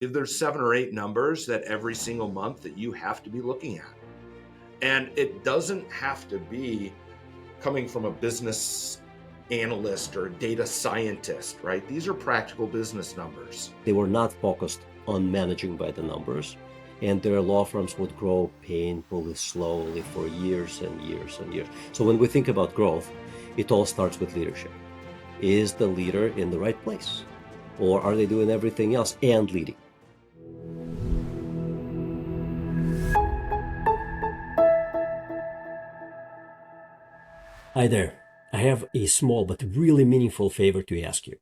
There's 7 or 8 numbers that every single month that you have to be looking at. And it doesn't have to be coming from a business analyst or a data scientist, right? These are practical business numbers. They were not focused on managing by the numbers, and their law firms would grow painfully slowly for years and years and years. So when we think about growth, it all starts with leadership. Is the leader in the right place? Or are they doing everything else and leading? Hi there. I have a small but really meaningful favor to ask you.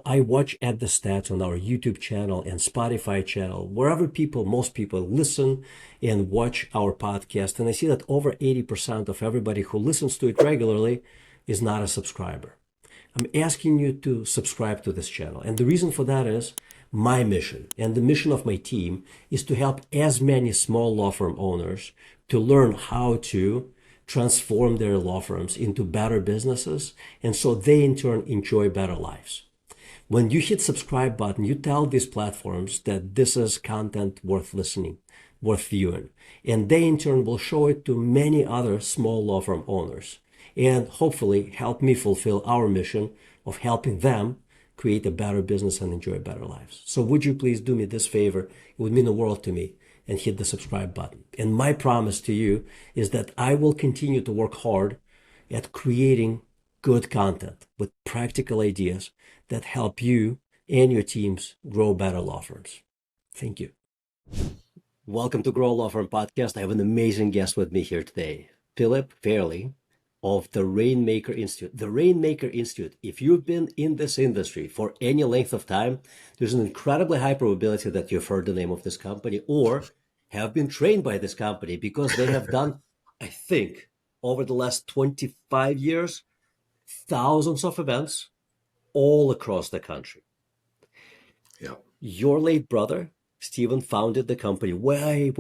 I watch at the stats on our YouTube channel and Spotify channel, wherever most people listen and watch our podcast. And I see that over 80% of everybody who listens to it regularly is not a subscriber. I'm asking you to subscribe to this channel. And the reason for that is my mission and the mission of my team is to help as many small law firm owners to learn how to transform their law firms into better businesses, and so they in turn enjoy better lives. When you hit subscribe button, you tell these platforms that this is content worth listening, worth viewing, and they in turn will show it to many other small law firm owners and hopefully help me fulfill our mission of helping them create a better business and enjoy better lives. So would you please do me this favor? It would mean the world to me, and hit the subscribe button. And my promise to you is that I will continue to work hard at creating good content with practical ideas that help you and your teams grow better law firms. Thank you. Welcome to Grow Law Firm Podcast. I have an amazing guest with me here today, Philip Fairley of the Rainmaker Institute. The Rainmaker Institute, if you've been in this industry for any length of time, there's an incredibly high probability that you've heard the name of this company or have been trained by this company, because they have done, I think, over the last 25 years, thousands of events all across the country. Yeah. Your late brother, Stephen, founded the company way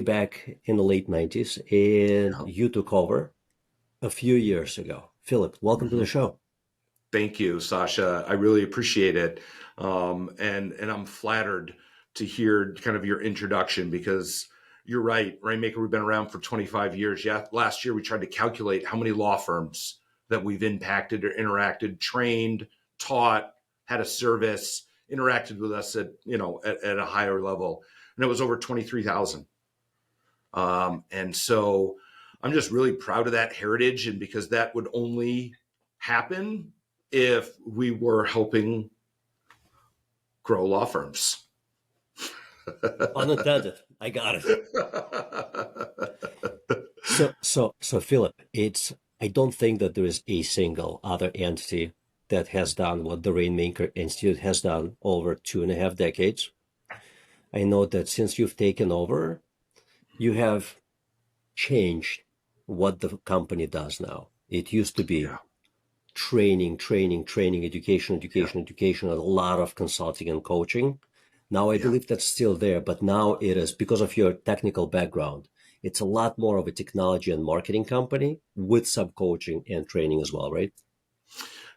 back in the late 90s, and you took over a few years ago. Philip, welcome to the show. Thank you, Sasha. I really appreciate it. And I'm flattered to hear kind of your introduction, because you're right. Rainmaker, we've been around for 25 years. Yeah. Last year, we tried to calculate how many law firms that we've impacted or interacted, trained, taught, had a service, interacted with us at a higher level. And it was over 23,000. And so I'm just really proud of that heritage. And because that would only happen if we were helping grow law firms. Unintended. I got it. So Philip, I don't think that there is a single other entity that has done what the Rainmaker Institute has done over 2.5 decades. I know that since you've taken over, you have changed what the company does now. It used to be training, education, and a lot of consulting and coaching. Now, I believe that's still there, but now it is, because of your technical background, it's a lot more of a technology and marketing company with some coaching and training as well, right?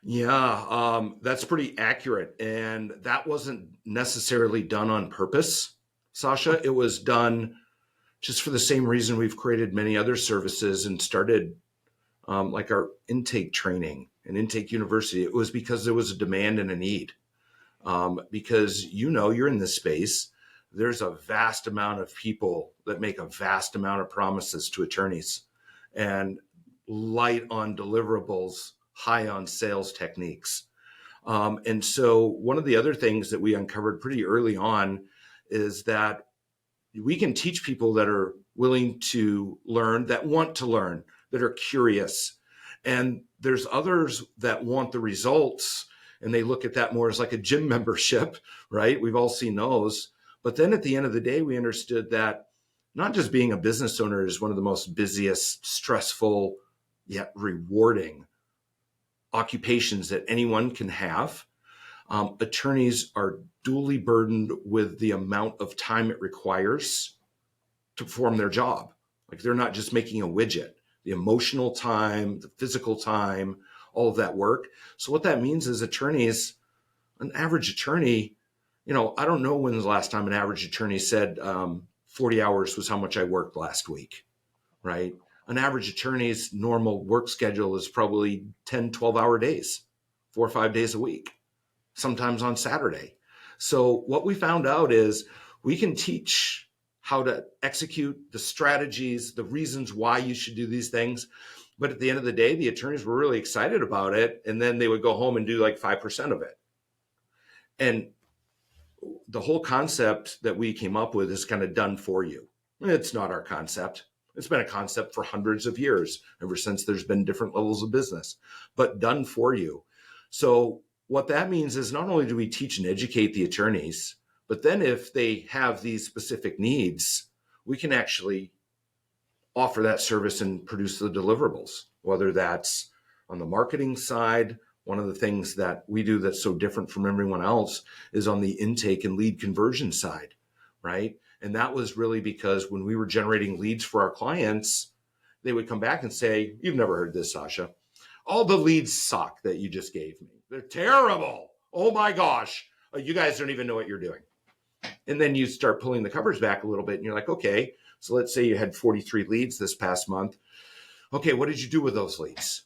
Yeah, that's pretty accurate. And that wasn't necessarily done on purpose, Sasha. It was done just for the same reason we've created many other services and started like our intake training and intake university. It was because there was a demand and a need. Because you're in this space, there's a vast amount of people that make a vast amount of promises to attorneys, and light on deliverables, high on sales techniques. And so one of the other things that we uncovered pretty early on is that we can teach people that are willing to learn, that want to learn, that are curious. And there's others that want the results, and they look at that more as like a gym membership, right? We've all seen those. But then at the end of the day, we understood that not just being a business owner is one of the most busiest, stressful, yet rewarding occupations that anyone can have. Attorneys are duly burdened with the amount of time it requires to perform their job. Like, they're not just making a widget, the emotional time, the physical time, all of that work. So what that means is an average attorney I don't know when the last time an average attorney said 40 hours was how much I worked last week, right? An average attorney's normal work schedule is probably 10, 12-hour days, 4 or 5 days a week, sometimes on Saturday. So what we found out is we can teach how to execute the strategies, the reasons why you should do these things. But at the end of the day, the attorneys were really excited about it. And then they would go home and do like 5% of it. And the whole concept that we came up with is kind of done for you. It's not our concept. It's been a concept for hundreds of years, ever since there's been different levels of business, but done for you. So what that means is not only do we teach and educate the attorneys, but then if they have these specific needs, we can actually offer that service and produce the deliverables, whether that's on the marketing side. One of the things that we do that's so different from everyone else is on the intake and lead conversion side, right? And that was really because when we were generating leads for our clients, they would come back and say, "You've never heard this, Sasha. All the leads suck that you just gave me. They're terrible. Oh my gosh. You guys don't even know what you're doing." And then you start pulling the covers back a little bit and you're like, okay, so let's say you had 43 leads this past month. Okay, what did you do with those leads?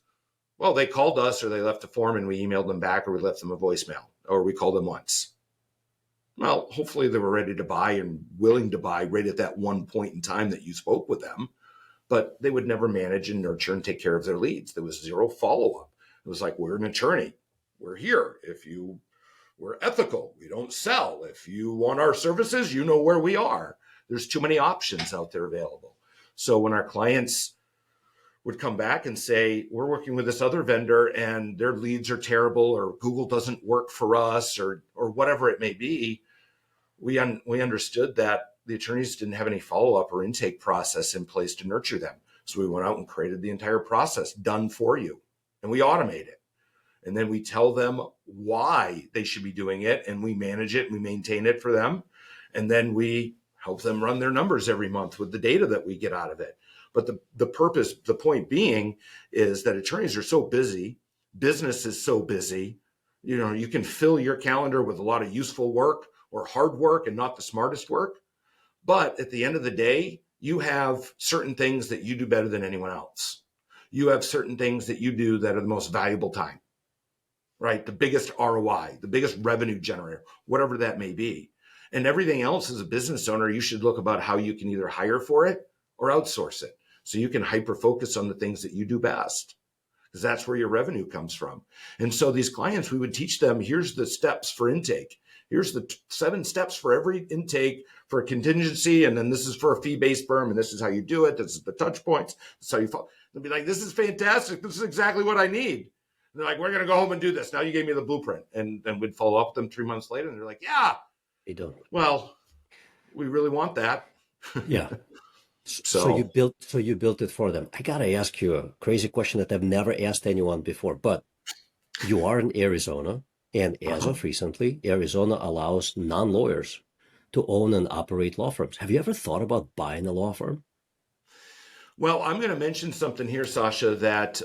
Well, they called us or they left a form and we emailed them back, or we left them a voicemail, or we called them once. Well, hopefully they were ready to buy and willing to buy right at that one point in time that you spoke with them, but they would never manage and nurture and take care of their leads. There was zero follow-up. It was like, we're an attorney. We're here. We're ethical. We don't sell. If you want our services, you know where we are. There's too many options out there available. So when our clients would come back and say, we're working with this other vendor and their leads are terrible, or Google doesn't work for us, or whatever it may be, we understood that the attorneys didn't have any follow-up or intake process in place to nurture them. So we went out and created the entire process done for you, and we automate it. And then we tell them why they should be doing it, and we manage it and we maintain it for them. And then we help them run their numbers every month with the data that we get out of it. But the point being is that attorneys are so busy, business is so busy, you can fill your calendar with a lot of useful work or hard work and not the smartest work. But at the end of the day, you have certain things that you do better than anyone else. You have certain things that you do that are the most valuable time, right? The biggest ROI, the biggest revenue generator, whatever that may be. And everything else as a business owner, you should look about how you can either hire for it or outsource it. So you can hyper focus on the things that you do best, because that's where your revenue comes from. And so these clients, we would teach them, here's the steps for intake. Here's the 7 steps for every intake for a contingency. And then this is for a fee-based firm. And this is how you do it. This is the touch points. That's how you follow. They'll be like, this is fantastic. This is exactly what I need. And they're like, we're going to go home and do this. Now you gave me the blueprint. And then we'd follow up with them 3 months later. And they're like, yeah, They don't. well, we really want that. Yeah. So you built it for them. I gotta ask you a crazy question that I've never asked anyone before, but you are in Arizona, and as of recently, Arizona allows non-lawyers to own and operate law firms. Have you ever thought about buying a law firm? Well, I'm going to mention something here, Sasha, that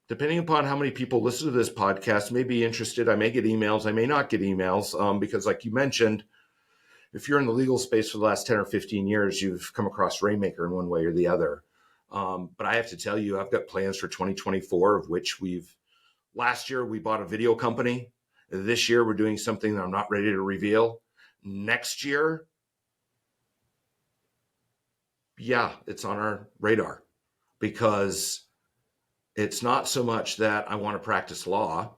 depending upon how many people listen to this podcast may be interested. I may get emails. I may not get emails because, like you mentioned, if you're in the legal space for the last 10 or 15 years, you've come across Rainmaker in one way or the other. But I have to tell you, I've got plans for 2024, of which last year we bought a video company. This year we're doing something that I'm not ready to reveal. Next year, yeah, it's on our radar, because it's not so much that I want to practice law,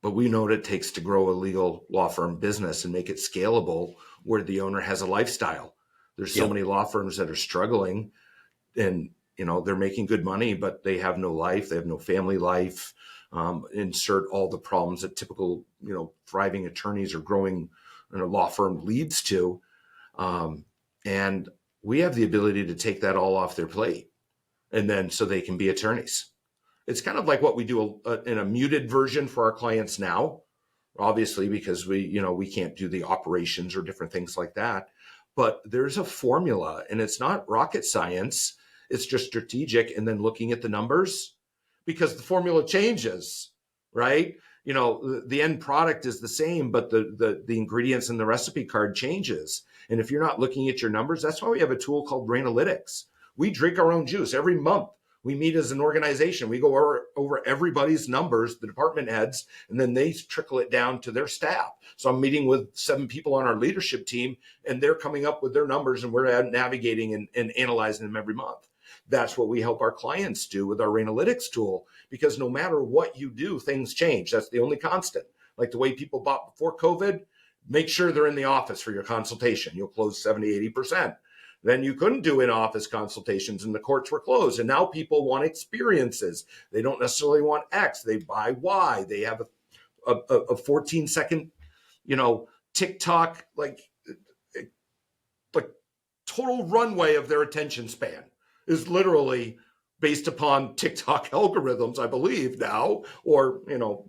but we know what it takes to grow a legal law firm business and make it scalable, where the owner has a lifestyle. There's so many law firms that are struggling, and they're making good money, but they have no life. They have no family life. Insert all the problems that typical, thriving attorneys or growing law firm leads to. And we have the ability to take that all off their plate, and then so they can be attorneys. It's kind of like what we do in a muted version for our clients now, obviously, because we can't do the operations or different things like that. But there's a formula, and it's not rocket science. It's just strategic, and then looking at the numbers, because the formula changes, right? the end product is the same, but the ingredients in the recipe card changes. And if you're not looking at your numbers, that's why we have a tool called Rainalytics. We drink our own juice every month. We meet as an organization. We go over everybody's numbers, the department heads, and then they trickle it down to their staff. So I'm meeting with 7 people on our leadership team, and they're coming up with their numbers, and we're navigating and analyzing them every month. That's what we help our clients do with our Rainalytics tool, because no matter what you do, things change. That's the only constant. Like the way people bought before COVID, make sure they're in the office for your consultation. You'll close 70, 80%. Then you couldn't do in-office consultations and the courts were closed. And now people want experiences. They don't necessarily want X. They buy Y. They have a 14-second, TikTok, like total runway of their attention span is literally based upon TikTok algorithms, I believe now, or,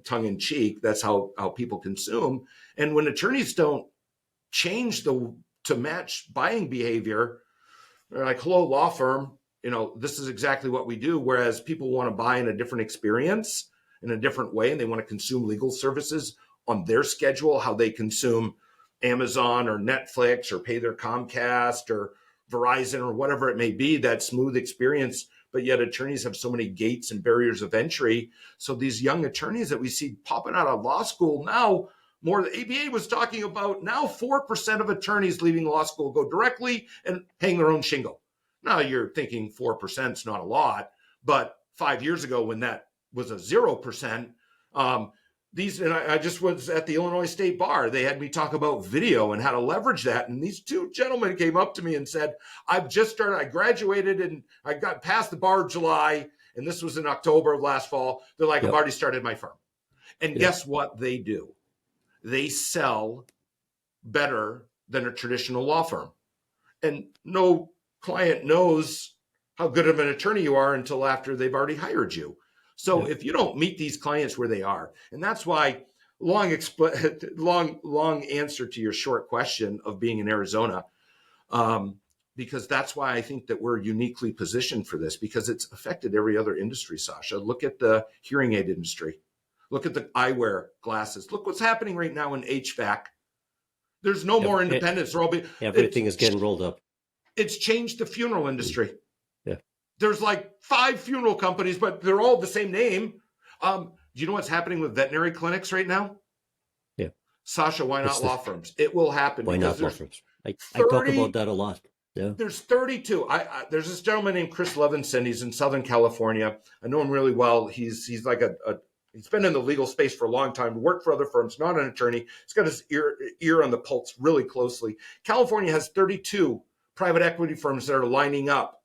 tongue in cheek. That's how people consume. And when attorneys don't change to match buying behavior, they're like, hello, law firm, this is exactly what we do. Whereas people want to buy in a different experience in a different way, and they want to consume legal services on their schedule, how they consume Amazon or Netflix or pay their Comcast or Verizon or whatever it may be, that smooth experience. But yet attorneys have so many gates and barriers of entry. So these young attorneys that we see popping out of law school now, more, the ABA was talking about now 4% of attorneys leaving law school go directly and hang their own shingle. Now you're thinking 4% is not a lot, but 5 years ago when that was a 0%, and I just was at the Illinois State Bar. They had me talk about video and how to leverage that. And these 2 gentlemen came up to me and said, I've just started, I graduated and I got past the bar in July. And this was in October of last fall. They're like, I've already started my firm. And guess what they do? They sell better than a traditional law firm. And no client knows how good of an attorney you are until after they've already hired you. So if you don't meet these clients where they are, and that's why long answer to your short question of being in Arizona, because that's why I think that we're uniquely positioned for this, because it's affected every other industry, Sasha. Look at the hearing aid industry. Look at the eyewear glasses. Look what's happening right now in HVAC. There's no more independence. Everything is getting rolled up. It's changed the funeral industry. Yeah. There's like 5 funeral companies, but they're all the same name. Do you know what's happening with veterinary clinics right now? Yeah. Sasha, why not law firms? It will happen. Why not law firms? I talk about that a lot. Yeah. There's 32. There's this gentleman named Chris Levinson. He's in Southern California. I know him really well. He's like he's been in the legal space for a long time, worked for other firms, not an attorney. He's got his ear on the pulse really closely. California has 32 private equity firms that are lining up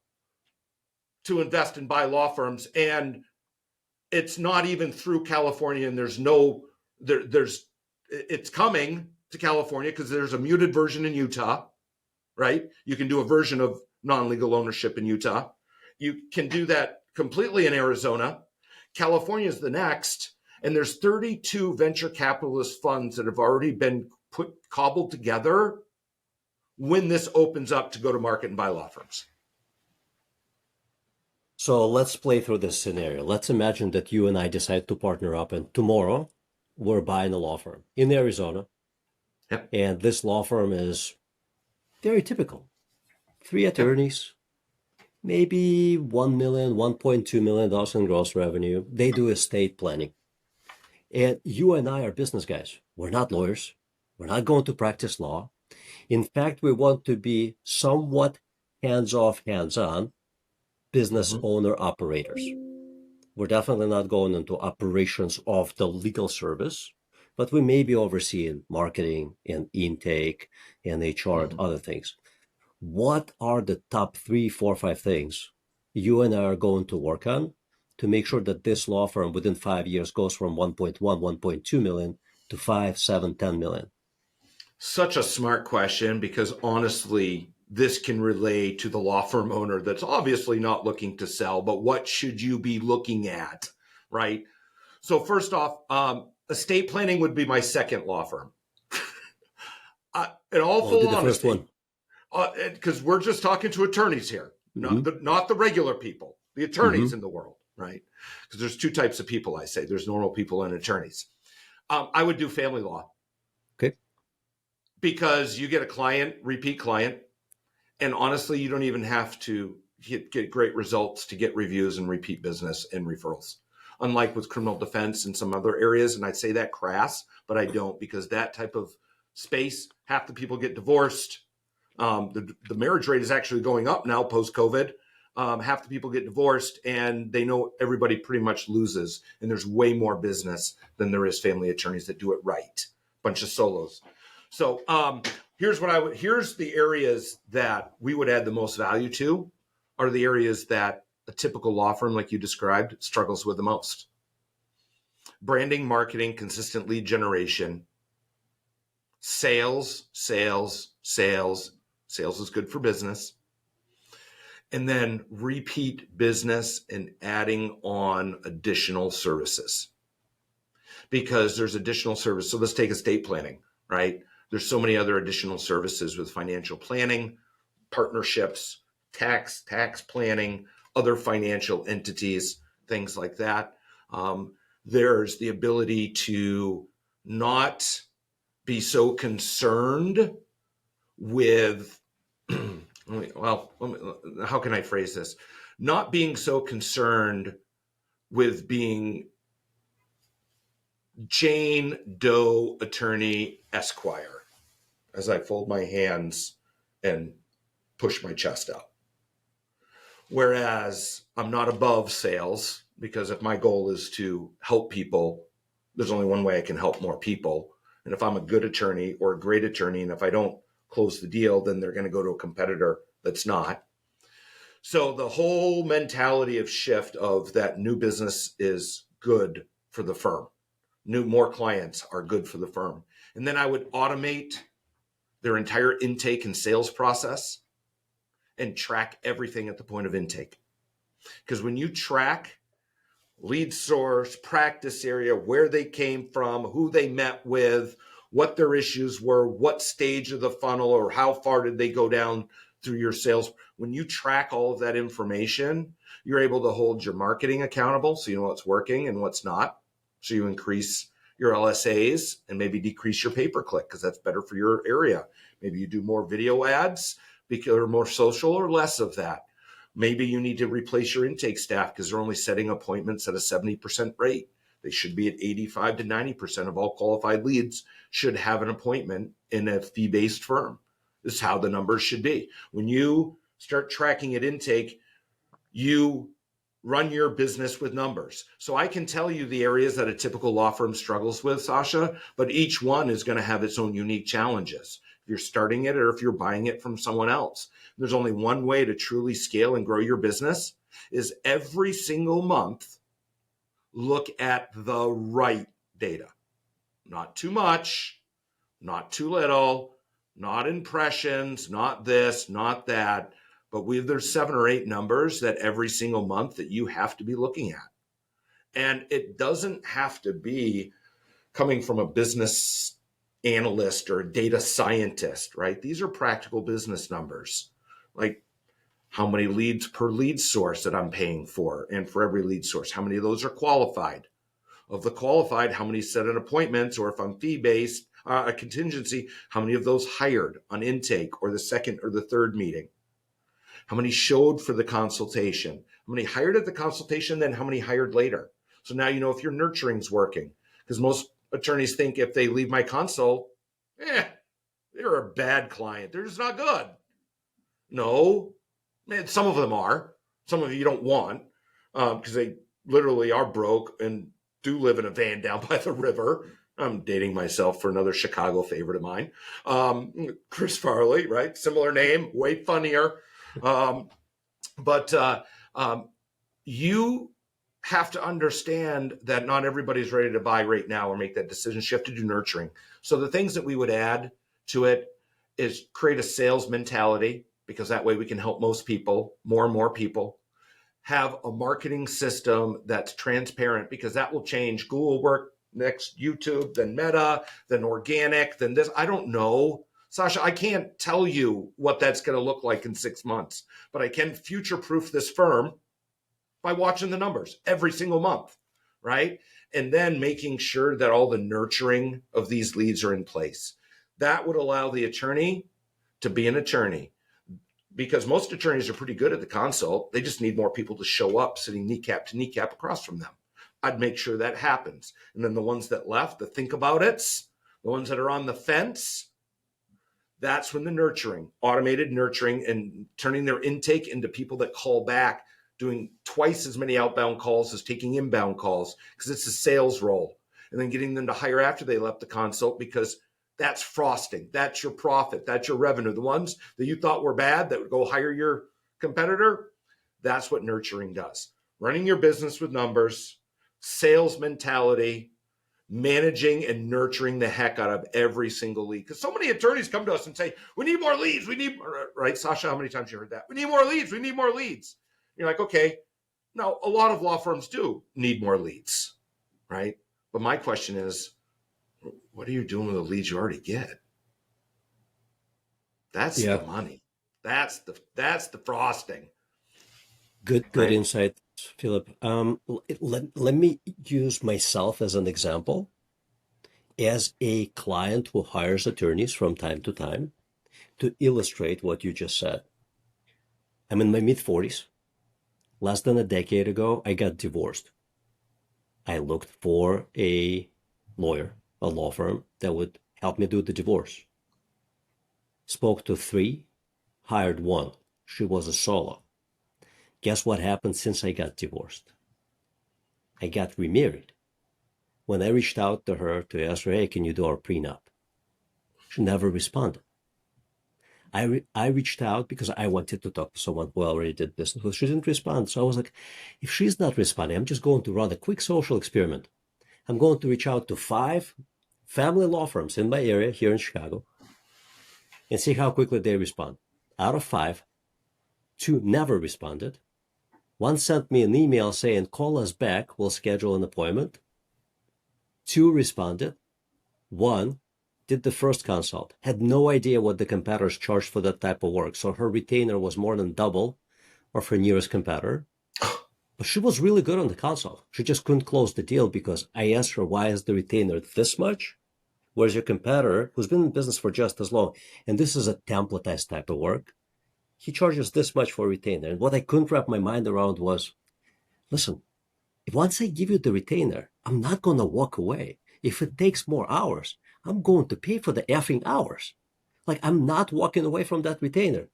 to invest and buy law firms. And it's not even through California. And it's coming to California because there's a muted version in Utah, right? You can do a version of non-legal ownership in Utah. You can do that completely in Arizona. California is the next, and there's 32 venture capitalist funds that have already been cobbled together when this opens up to go to market and buy law firms. So let's play through this scenario. Let's imagine that you and I decide to partner up, and tomorrow we're buying a law firm in Arizona. Yep. And this law firm is very typical. 3 attorneys. Maybe $1 million, $1.2 million in gross revenue. They do estate planning. And you and I are business guys. We're not lawyers. We're not going to practice law. In fact, we want to be somewhat hands-off, hands-on business owner operators. We're definitely not going into operations of the legal service, but we may be overseeing marketing and intake and HR and other things. What are the top 3, 4, 5 things you and I are going to work on to make sure that this law firm within 5 years goes from 1.1, 1.2 million to 5, 7, 10 million? Such a smart question, because honestly, this can relate to the law firm owner that's obviously not looking to sell, but what should you be looking at, right? So first off, estate planning would be my second law firm. In all full honesty, first one. Because we're just talking to attorneys here, not the regular people, the attorneys in the world, right? Because there's 2 types of people, I say. There's normal people and attorneys. I would do family law. Okay. Because you get a client, repeat client, and honestly, you don't even have to get great results to get reviews and repeat business and referrals. Unlike with criminal defense and some other areas, and I'd say that crass, but I don't, because that type of space, half the people get divorced. The marriage rate is actually going up now post-COVID. Half the people get divorced, and they know everybody pretty much loses. And there's way more business than there is family attorneys that do it right. Bunch of solos. So here's the areas that we would add the most value to, are the areas that a typical law firm like you described struggles with the most. Branding, marketing, consistent lead generation, sales. Sales is good for business. And then repeat business and adding on additional services. Because there's additional service. So let's take estate planning, right? There's so many other additional services with financial planning, partnerships, tax planning, other financial entities, things like that. There's the ability to not be so concerned with, how can I phrase this? Not being so concerned with being Jane Doe Attorney Esquire, as I fold my hands and push my chest out. Whereas I'm not above sales, because if my goal is to help people, there's only one way I can help more people. And if I'm a good attorney or a great attorney, and if I don't close the deal, then they're going to go to a competitor that's not. So the whole mentality of shift of that new business is good for the firm. More clients are good for the firm. And then I would automate their entire intake and sales process and track everything at the point of intake. Because when you track lead source, practice area, where they came from, who they met with, what their issues were, what stage of the funnel or how far did they go down through your sales. When you track all of that information, you're able to hold your marketing accountable so you know what's working and what's not. So you increase your LSAs and maybe decrease your pay-per-click because that's better for your area. Maybe you do more video ads or more social or less of that. Maybe you need to replace your intake staff because they're only setting appointments at a 70% rate. They should be at 85 to 90% of all qualified leads should have an appointment in a fee-based firm. This is how the numbers should be. When you start tracking at intake, you run your business with numbers. So I can tell you the areas that a typical law firm struggles with, Sasha, but each one is going to have its own unique challenges. If you're starting it or if you're buying it from someone else. There's only one way to truly scale and grow your business is every single month, look at the right data. Not too much, not too little, not impressions, not this, not that. But there's 7 or 8 numbers that every single month that you have to be looking at. And it doesn't have to be coming from a business analyst or a data scientist, right? These are practical business numbers, like how many leads per lead source that I'm paying for. And for every lead source, how many of those are qualified? Of the qualified, how many set an appointments, or if I'm fee-based, a contingency, how many of those hired on intake or the second or the third meeting? How many showed for the consultation? How many hired at the consultation, then how many hired later? So now you know if your nurturing's working. Because most attorneys think if they leave my consult, they're a bad client. They're just not good. No, man, some of them are. Some of you don't want because they literally are broke and do live in a van down by the river. I'm dating myself for another Chicago favorite of mine. Chris Farley, right? Similar name, way funnier. But you have to understand that not everybody's ready to buy right now or make that decision. You have to do nurturing. So the things that we would add to it is create a sales mentality, because that way we can help most people, more and more people. Have a marketing system that's transparent, because that will change. Google will work next, YouTube, then Meta, then organic, then this. I don't know. Sasha, I can't tell you what that's going to look like in 6 months, but I can future-proof this firm by watching the numbers every single month, right? and then making sure that all the nurturing of these leads are in place. That would allow the attorney to be an attorney, because most attorneys are pretty good at the consult. They just need more people to show up sitting kneecap to kneecap across from them. I'd make sure that happens. And then the ones that left, the think about it's, the ones that are on the fence, that's when the nurturing, automated nurturing, and turning their intake into people that call back, doing twice as many outbound calls as taking inbound calls, because it's a sales role. And then getting them to hire after they left the consult, because that's frosting. That's your profit. That's your revenue. The ones that you thought were bad that would go hire your competitor, that's what nurturing does. Running your business with numbers, sales mentality, managing and nurturing the heck out of every single lead. Because so many attorneys come to us and say, we need more leads. We need more, right? Sasha, how many times you heard that? We need more leads. We need more leads. You're like, okay. Now, a lot of law firms do need more leads, right? But my question is, what are you doing with the leads you already get? That's the money. That's the frosting. Good right? insight, Philip. Let me use myself as an example. As a client who hires attorneys from time to time, to illustrate what you just said. I'm in my mid-40s. Less than a decade ago, I got divorced. I looked for a lawyer, a law firm that would help me do the divorce. Spoke to 3, hired 1. She was a solo. Guess what happened since I got divorced? I got remarried. When I reached out to her to ask her, hey, can you do our prenup? She never responded. I reached out because I wanted to talk to someone who already did business, but she didn't respond. So I was like, if she's not responding, I'm just going to run a quick social experiment. I'm going to reach out to 5 family law firms in my area here in Chicago and see how quickly they respond. Out of 5, 2 never responded. 1 sent me an email saying, call us back, we'll schedule an appointment. 2 responded. 1 did the first consult, had no idea what the competitors charged for that type of work. So her retainer was more than double of her nearest competitor. But she was really good on the consult. She just couldn't close the deal because I asked her, why is the retainer this much? Whereas your competitor, who's been in business for just as long, and this is a templatized type of work, he charges this much for a retainer. And what I couldn't wrap my mind around was, listen, once I give you the retainer, I'm not going to walk away. If it takes more hours, I'm going to pay for the effing hours. Like, I'm not walking away from that retainer.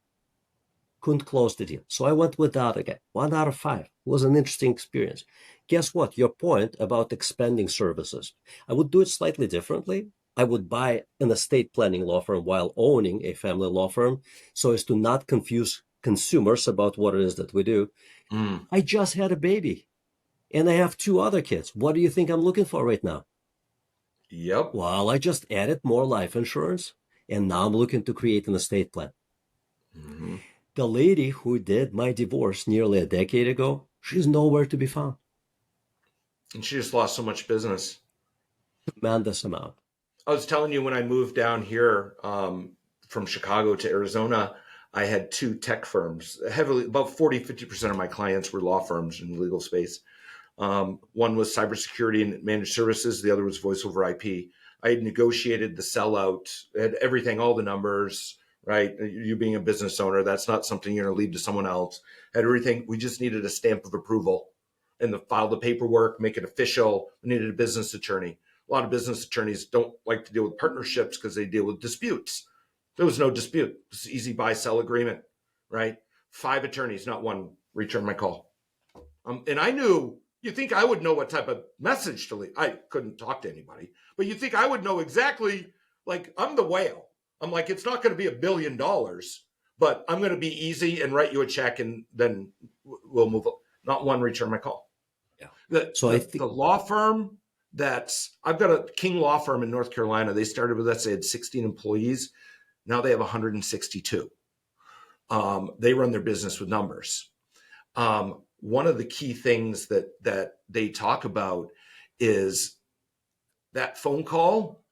Couldn't close the deal. So I went with that again. 1 out of 5. It was an interesting experience. Guess what? Your point about expanding services. I would do it slightly differently. I would buy an estate planning law firm while owning a family law firm so as to not confuse consumers about what it is that we do. I just had a baby and I have 2 other kids. What do you think I'm looking for right now? Yep. Well, I just added more life insurance, and now I'm looking to create an estate plan. Mm-hmm. The lady who did my divorce nearly a decade ago, she's nowhere to be found. And she just lost so much business. Tremendous amount. I was telling you when I moved down here from Chicago to Arizona, I had 2 tech firms. Heavily, about 40-50% of my clients were law firms in the legal space. One was cybersecurity and managed services. The other was voice over IP. I had negotiated the sellout, had everything, all the numbers, right? You being a business owner, that's not something you're going to leave to someone else. Had everything. We just needed a stamp of approval and file the paperwork, make it official. We needed a business attorney. A lot of business attorneys don't like to deal with partnerships because they deal with disputes. There was no dispute. It's an easy buy-sell agreement, right? 5 attorneys, not 1 returned my call. And I knew, you think I would know what type of message to leave. I couldn't talk to anybody, but you think I would know exactly, like, I'm the whale. I'm like, it's not going to be $1 billion, but I'm going to be easy and write you a check and then we'll move on. Not 1 return my call. Yeah. The law firm I've got a King law firm in North Carolina. They started with us, they had 16 employees. Now they have 162. They run their business with numbers. One of the key things that they talk about is that phone call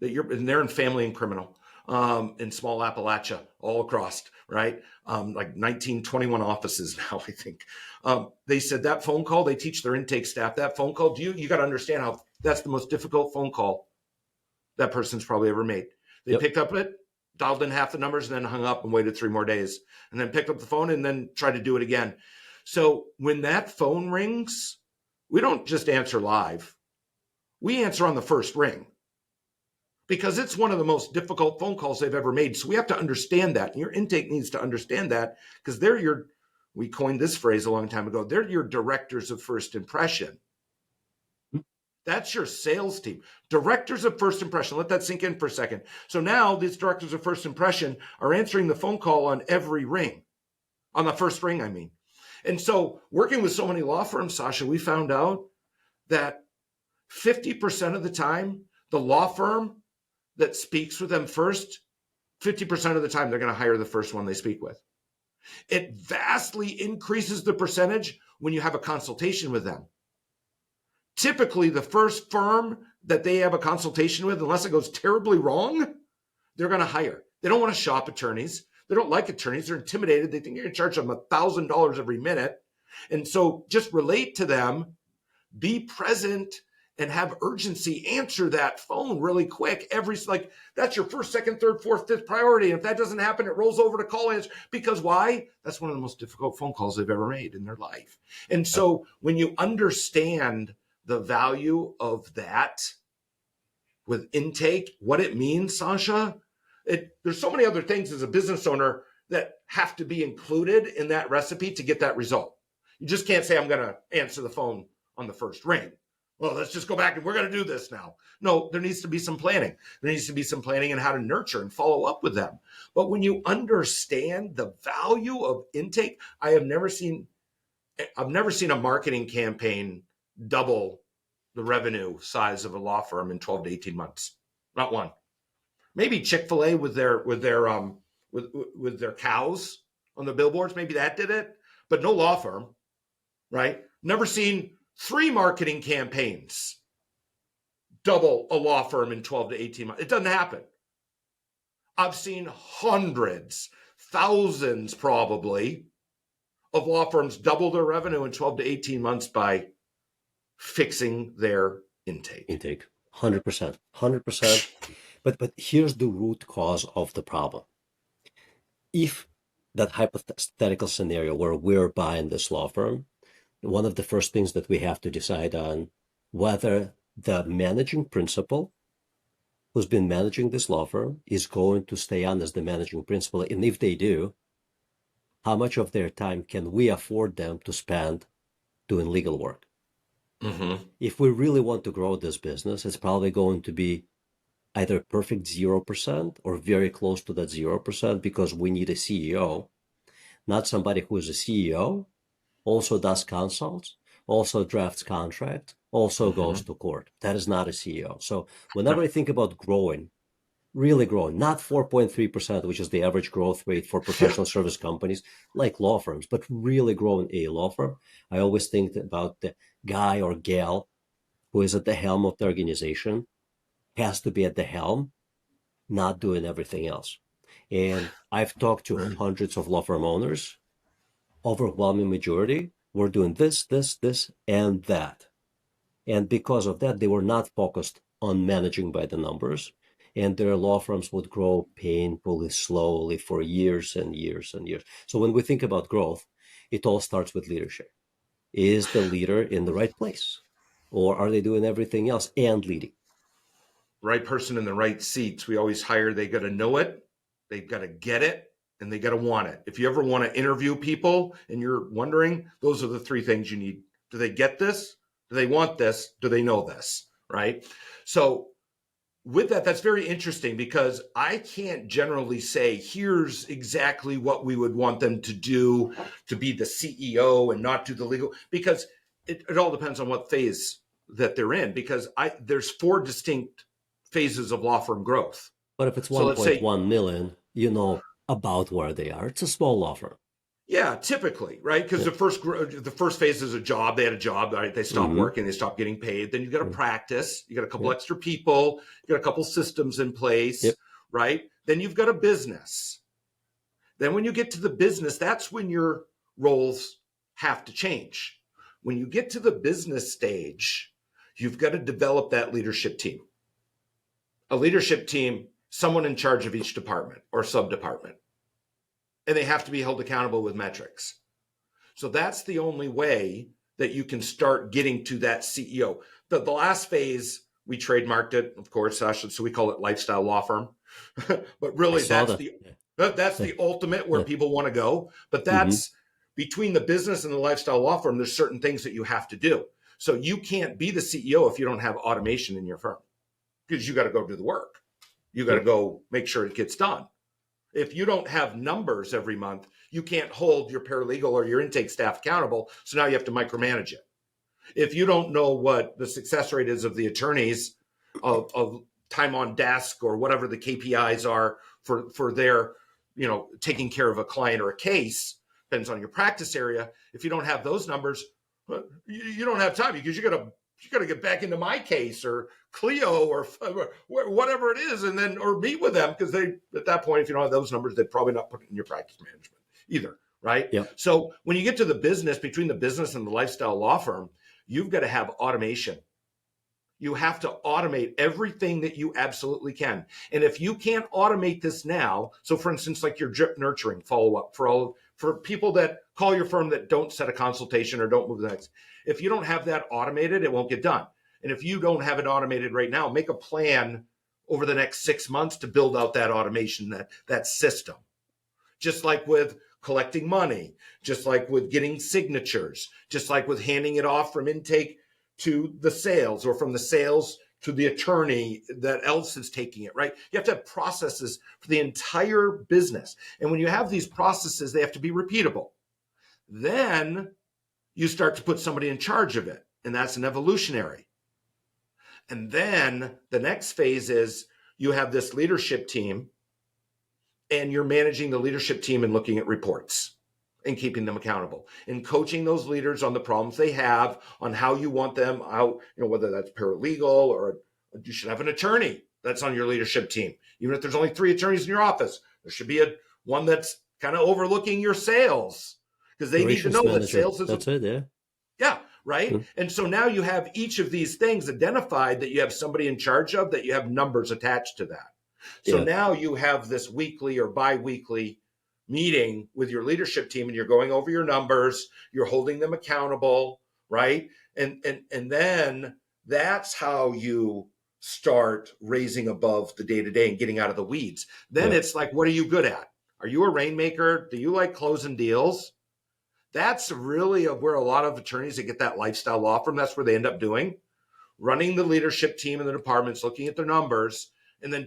that and they're in family and criminal. in small Appalachia, all across, right? Like 1921 offices now, I think. They said that phone call, they teach their intake staff that phone call. You got to understand how that's the most difficult phone call that person's probably ever made. They Yep. picked up it, dialed in half the numbers, and then hung up and waited 3 more days, and then picked up the phone and then tried to do it again. So when that phone rings, we don't just answer live. We answer on the first ring because it's one of the most difficult phone calls they've ever made. So we have to understand that. And your intake needs to understand that because we coined this phrase a long time ago, they're your directors of first impression. That's your sales team. Directors of first impression. Let that sink in for a second. So now these directors of first impression are answering the phone call on every ring, on the first ring, I mean. And so working with so many law firms, Sasha, we found out that 50% of the time, the law firm that speaks with them first, 50% of the time, they're going to hire the first one they speak with. It vastly increases the percentage when you have a consultation with them. Typically, the first firm that they have a consultation with, unless it goes terribly wrong, they're going to hire. They don't want to shop attorneys. They don't like attorneys. They're intimidated. They think you're going to charge them $1,000 every minute. And so just relate to them, be present, and have urgency. Answer that phone really quick. That's your first, second, third, fourth, fifth priority. And if that doesn't happen, it rolls over to call answer. Because why? That's one of the most difficult phone calls they've ever made in their life. And so when you understand the value of that with intake, what it means, Sasha, there's so many other things as a business owner that have to be included in that recipe to get that result. You just can't say, I'm going to answer the phone on the first ring. Well, let's just go back and we're going to do this now. No, there needs to be some planning. There needs to be some planning in how to nurture and follow up with them. But when you understand the value of intake, I've never seen a marketing campaign double the revenue size of a law firm in 12 to 18 months. Not one. Maybe Chick-fil-A with their cows on the billboards, maybe that did it, but no law firm, right? Never seen 3 marketing campaigns double a law firm in 12 to 18 months. It doesn't happen. I've seen hundreds, thousands probably, of law firms double their revenue in 12 to 18 months by fixing their intake. 100%. But here's the root cause of the problem. If that hypothetical scenario where we're buying this law firm, one of the first things that we have to decide on whether the managing principal who's been managing this law firm is going to stay on as the managing principal. And if they do, how much of their time can we afford them to spend doing legal work? Mm-hmm. If we really want to grow this business, it's probably going to be either perfect 0% or very close to that 0% because we need a CEO, not somebody who is a CEO, also does consults, also drafts contracts, also goes to court. That is not a CEO. So whenever I think about growing, really growing, not 4.3%, which is the average growth rate for professional service companies like law firms, but really growing a law firm, I always think about the guy or gal who is at the helm of the organization has to be at the helm, not doing everything else. And I've talked to hundreds of law firm owners. Overwhelming majority were doing this, and that. And because of that, they were not focused on managing by the numbers. And their law firms would grow painfully slowly for years and years and years. So when we think about growth, it all starts with leadership. Is the leader in the right place? Or are they doing everything else and leading? Right person in the right seats. We always hire, they got to know it, they've got to get it, and they got to want it. If you ever want to interview people and you're wondering, those are the 3 things you need. Do they get this? Do they want this? Do they know this? Right? So with that, that's very interesting because I can't generally say, here's exactly what we would want them to do to be the CEO and not do the legal, because it all depends on what phase that they're in, because there's 4 distinct phases of law firm growth. But if it's 1.1 million, you know about where they are. It's a small law firm. Yeah, typically, right? Because the first phase is a job. They had a job, right? They stopped working, they stopped getting paid. Then you got to practice. You got a couple extra people. You got a couple systems in place, right? Then you've got a business. Then when you get to the business, that's when your roles have to change. When you get to the business stage, you've got to develop that leadership team. A leadership team, someone in charge of each department or sub-department. And they have to be held accountable with metrics. So that's the only way that you can start getting to that CEO. The last phase, we trademarked it, of course, Sasha, so we call it lifestyle law firm. But really, that's the ultimate where people want to go. But that's between the business and the lifestyle law firm, there's certain things that you have to do. So you can't be the CEO if you don't have automation in your firm, because you got to go do the work. You got to go make sure it gets done. If you don't have numbers every month, you can't hold your paralegal or your intake staff accountable. So now you have to micromanage it. If you don't know what the success rate is of the attorneys of time on desk or whatever the KPIs are for their, taking care of a client or a case, depends on your practice area. If you don't have those numbers, you don't have time, because you got to get back into my case or Clio or whatever it is, and then or meet with them, because they, at that point, if you don't have those numbers, they're probably not put it in your practice management either, right? Yep. So when you get to the business, between the business and the lifestyle law firm, you've got to have automation. You have to automate everything that you absolutely can. And if you can't automate this now, so for instance, like your drip nurturing follow-up for people that call your firm that don't set a consultation or don't move the next, if you don't have that automated, it won't get done. And if you don't have it automated right now, make a plan over the next 6 months to build out that automation, that system. Just like with collecting money, just like with getting signatures, just like with handing it off from intake to the sales, or from the sales to the attorney that else is taking it, right? You have to have processes for the entire business. And when you have these processes, they have to be repeatable. Then you start to put somebody in charge of it, and that's an evolutionary. And then the next phase is you have this leadership team, and you're managing the leadership team and looking at reports and keeping them accountable and coaching those leaders on the problems they have, on how you want them out, whether that's paralegal or you should have an attorney that's on your leadership team. Even if there's only 3 attorneys in your office, there should be one that's kind of overlooking your sales, because they need to know that sales is. That's it, yeah. Yeah, right? Mm-hmm. And so now you have each of these things identified that you have somebody in charge of, that you have numbers attached to that. So now you have this weekly or bi-weekly meeting with your leadership team, and you're going over your numbers, you're holding them accountable, right? And then that's how you start raising above the day-to-day and getting out of the weeds. Then it's like, what are you good at? Are you a rainmaker? Do you like closing deals? That's really where a lot of attorneys that get that lifestyle law firm, that's where they end up doing, running the leadership team in the departments, looking at their numbers, and then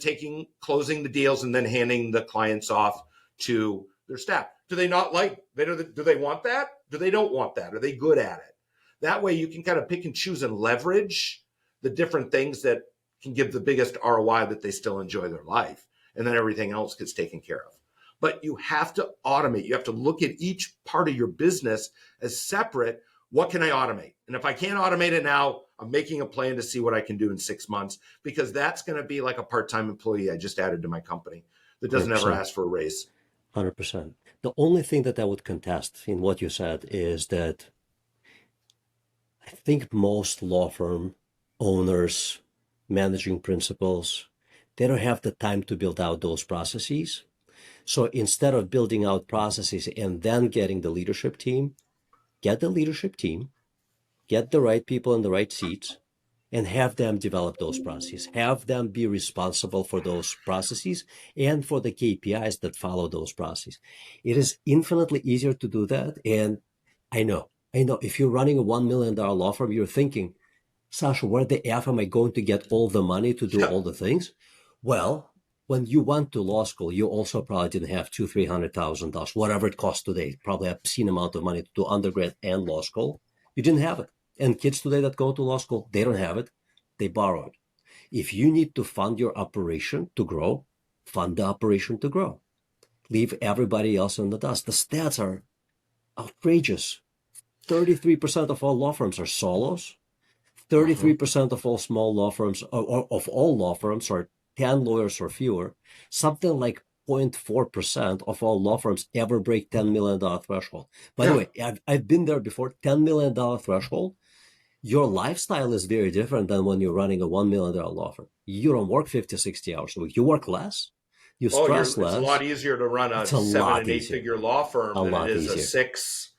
closing the deals, and then handing the clients off to their staff. Do they not do they want that? Do they don't want that? Are they good at it? That way you can kind of pick and choose and leverage the different things that can give the biggest ROI, that they still enjoy their life. And then everything else gets taken care of. But you have to automate. You have to look at each part of your business as separate. What can I automate? And if I can't automate it now, I'm making a plan to see what I can do in 6 months, because that's going to be like a part-time employee I just added to my company that doesn't 100%. Ever ask for a raise. 100%. The only thing that I would contest in what you said is that I think most law firm owners, managing principals, they don't have the time to build out those processes. So instead of building out processes and then getting the leadership team, get the leadership team, get the right people in the right seats, and have them develop those processes. Have them be responsible for those processes and for the KPIs that follow those processes. It is infinitely easier to do that. And I know, if you're running a $1 million law firm, you're thinking, Sasha, where the F am I going to get all the money to do all the things? Well, when you went to law school, you also probably didn't have $200,000-$300,000, whatever it costs today, probably an obscene amount of money to do undergrad and law school. You didn't have it. And kids today that go to law school, they don't have it. They borrow it. If you need to fund your operation to grow, fund the operation to grow. Leave everybody else in the dust. The stats are outrageous. 33% of all law firms are solos. 33% of all small law firms, or of all law firms, are 10 lawyers or fewer, something like 0.4% of all law firms ever break $10 million threshold. By the way, I've been there before. $10 million threshold. Your lifestyle is very different than when you're running a $1 million law firm. You don't work 50, 60 hours a week. You work less. You stress It's a less. lot easier to run a It's a 7 lot and 8 easier. figure law firm A than it lot is a easier. 6.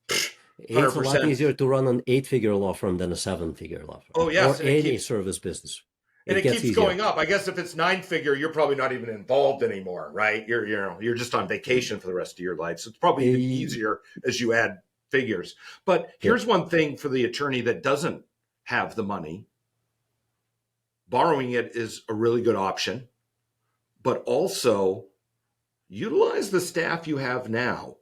It's a lot 100%. easier to run an 8-figure law firm than a 7-figure law firm. Oh, yes. Or any service business. And it gets keeps easier. going up. I guess if it's 9-figure, you're probably not even involved anymore, right? You're just on vacation for the rest of your life. So it's probably even easier as you add figures. But here's one thing for the attorney that doesn't have the money. Borrowing it is a really good option, but also utilize the staff you have now.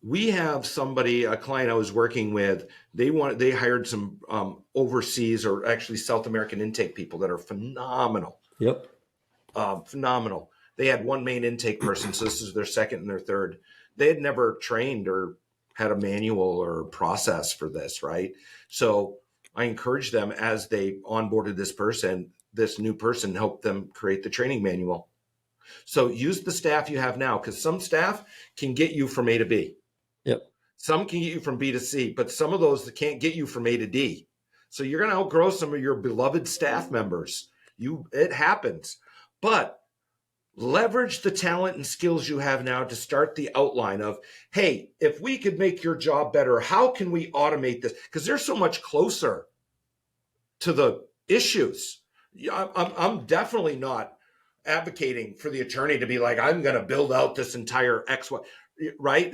We have a client I was working with, they hired some overseas or actually South American intake people that are phenomenal. Yep. Phenomenal. They had one main intake person, so this is their second and their third. They had never trained or had a manual or process for this, right? So I encouraged them as they onboarded this new person helped them create the training manual. So use the staff you have now, because some staff can get you from A to B. Yep. Some can get you from B to C, but some of those that can't get you from A to D. So you're going to outgrow some of your beloved staff members. It happens. But leverage the talent and skills you have now to start the outline of, hey, if we could make your job better, how can we automate this? Because they're so much closer to the issues. I'm definitely not advocating for the attorney to be like, I'm going to build out this entire XY, right?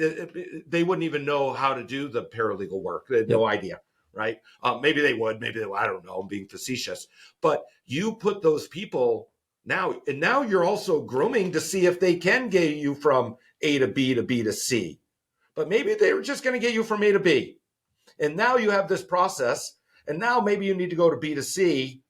They wouldn't even know how to do the paralegal work. They had no idea, right? Maybe they would, I don't know, I'm being facetious. But you put those people now, and now you're also grooming to see if they can get you from A to B to B to C. But maybe they were just going to get you from A to B. And now you have this process, and now maybe you need to go to B to C,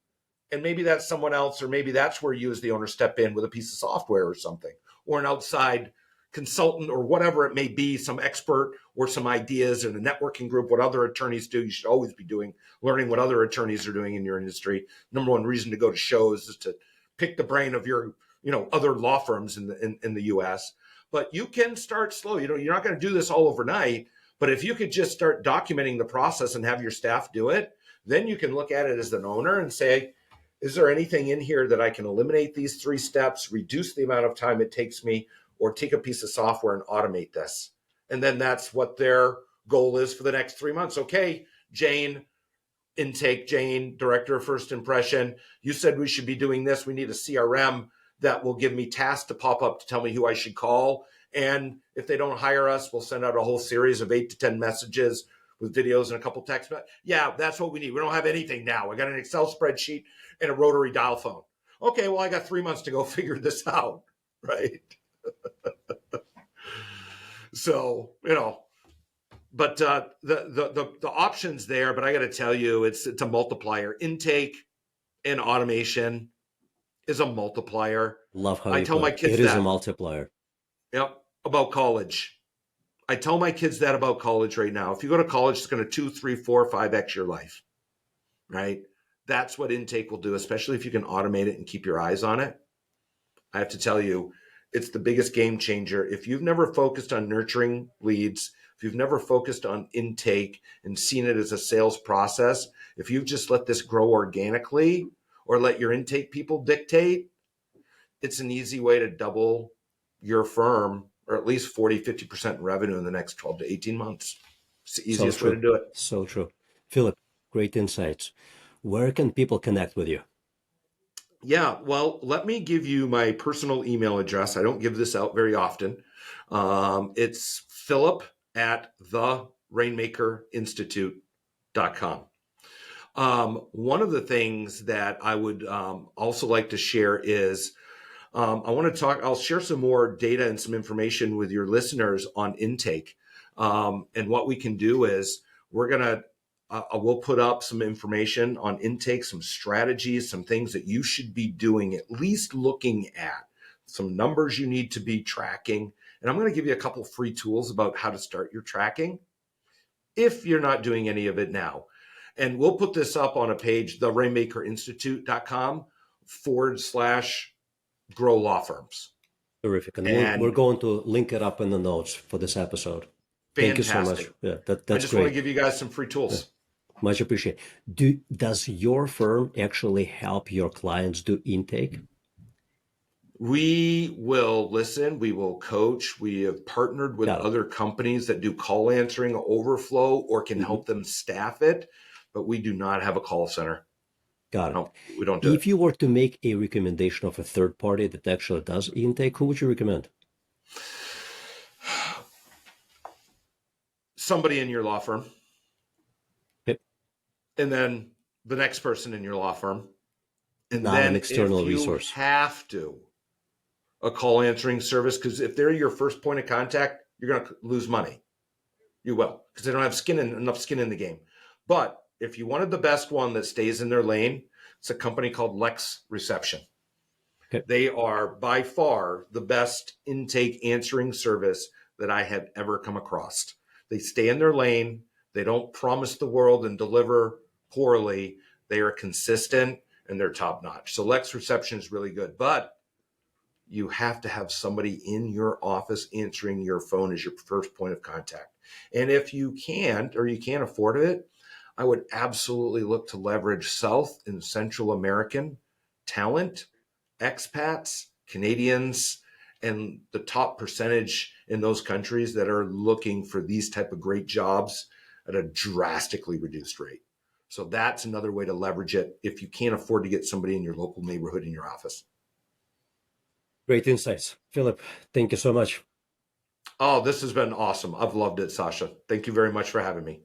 and maybe that's someone else, or maybe that's where you as the owner step in with a piece of software or something, or an outside consultant or whatever it may be, some expert or some ideas in a networking group, what other attorneys do. You should always be learning what other attorneys are doing in your industry. Number one reason to go to shows is to pick the brain of your, other law firms in the US. But you can start slow. You're not going to do this all overnight, but if you could just start documenting the process and have your staff do it, then you can look at it as an owner and say, is there anything in here that I can eliminate these 3 steps, reduce the amount of time it takes me, or take a piece of software and automate this? And then that's what their goal is for the next 3 months. Okay, Jane, Director of First Impression, you said we should be doing this. We need a CRM that will give me tasks to pop up to tell me who I should call. And if they don't hire us, we'll send out a whole series of 8 to 10 messages with videos and a couple text. Yeah, that's what we need. We don't have anything now. I got an Excel spreadsheet and a rotary dial phone. Okay, well, I got 3 months to go figure this out, right? So, but the options there, but I got to tell you, it's a multiplier. Intake and automation is a multiplier. Love how I tell my kids it is a multiplier. Yep, about college. I tell my kids that about college right now. If you go to college, it's going to 2, 3, 4, 5x your life, right? That's what intake will do, especially if you can automate it and keep your eyes on it. I have to tell you, it's the biggest game changer. If you've never focused on nurturing leads, if you've never focused on intake and seen it as a sales process, if you've just let this grow organically or let your intake people dictate, it's an easy way to double your firm, or at least 40, 50% revenue in the next 12 to 18 months. It's the easiest way to do it. So true. Philip, great insights. Where can people connect with you? Yeah, well, let me give you my personal email address. I don't give this out very often. It's philip@therainmakerinstitute.com. One of the things that I would also like to share is I'll share some more data and some information with your listeners on intake. And what we can do is we'll put up some information on intake, some strategies, some things that you should be doing, at least looking at, some numbers you need to be tracking. And I'm going to give you a couple free tools about how to start your tracking if you're not doing any of it now. And we'll put this up on a page, therainmakerinstitute.com. grow law firms. Terrific. And we're And going to link it up in the notes for this episode. Thank you so much. fantastic. Yeah, I that's just want to great. give you guys some free Yeah, tools. much appreciated. Does your firm actually help your clients do intake? We will listen, we will coach. We have partnered with Got it. other companies that do call answering overflow or can Mhm. help them staff it, but we do not have a call center. Got it. No, we don't do If it. you were to make a recommendation of a third party that actually does intake, who would you recommend? Somebody in your law firm, Okay. and then the next person in your law firm. And Not an then external if you resource. have to, a call answering service, because if they're your first point of contact, you're going to lose money. You will, because they don't have enough skin in the game. But if you wanted the best one that stays in their lane, it's a company called Lex Reception. Okay. They are by far the best intake answering service that I have ever come across. They stay in their lane. They don't promise the world and deliver poorly. They are consistent and they're top notch. So Lex Reception is really good, but you have to have somebody in your office answering your phone as your first point of contact. And if you can't, or you can't afford it, I would absolutely look to leverage South and Central American talent, expats, Canadians, and the top percentage in those countries that are looking for these type of great jobs at a drastically reduced rate. So that's another way to leverage it if you can't afford to get somebody in your local neighborhood in your office. Great insights. Philip, thank you so much. Oh, this has been awesome. I've loved it, Sasha. Thank you very much for having me.